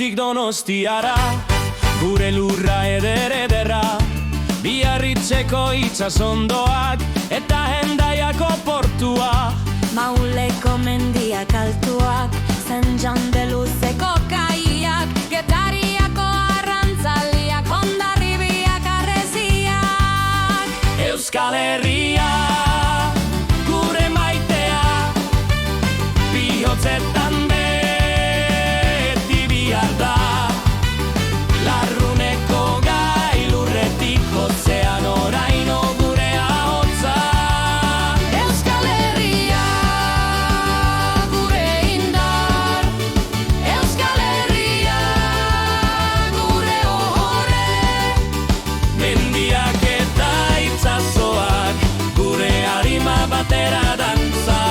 Bilbotik Donostiara, gure lurra ederra, Biarritzeko itsasondoak eta Hendaiako portua, Mauleko mendiak altuak, San Jan de Luzeko kaiak, Getariako arrantzaliak, Hondarribiak harresiak. Euskal Herria, gure maitea, bihotzetan beti bihar da. Larruneko gailurretik hotzean oraino gure ahotsa. Euskal Herria, gure indar, Euskal Herria, gure ohore. Mendiak eta itsasoak, gure arima batera dantza.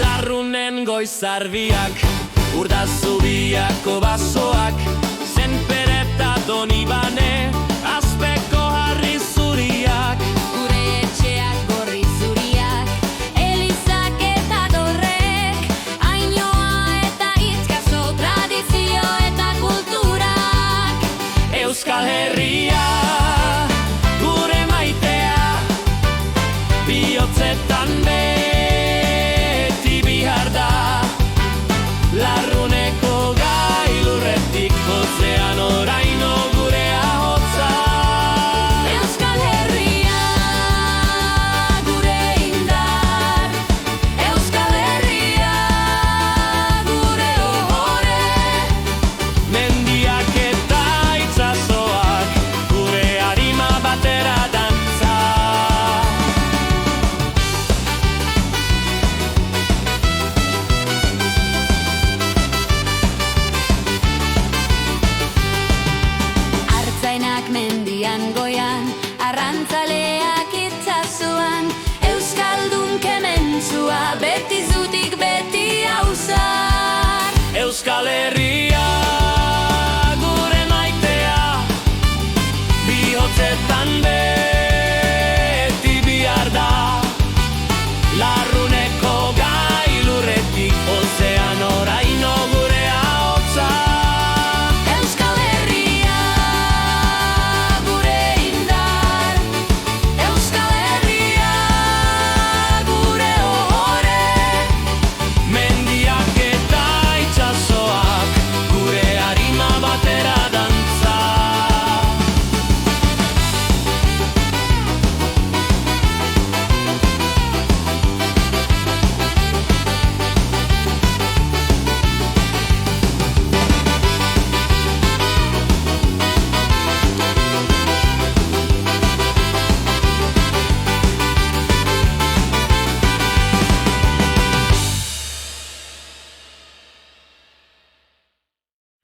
Larrunen goizarbiak, Urdazubiako basoak, Zenpere eta Donibane, Azpeko harri zuriak. Gure etxeak gorri zuriak, Elizak eta dorrek, Ainoa eta Itzkaso, tradizio eta kulturak. Euskal Herria, gure maitea, bihotzetan beti bihar da. Larruneko gailurretik hotzean orain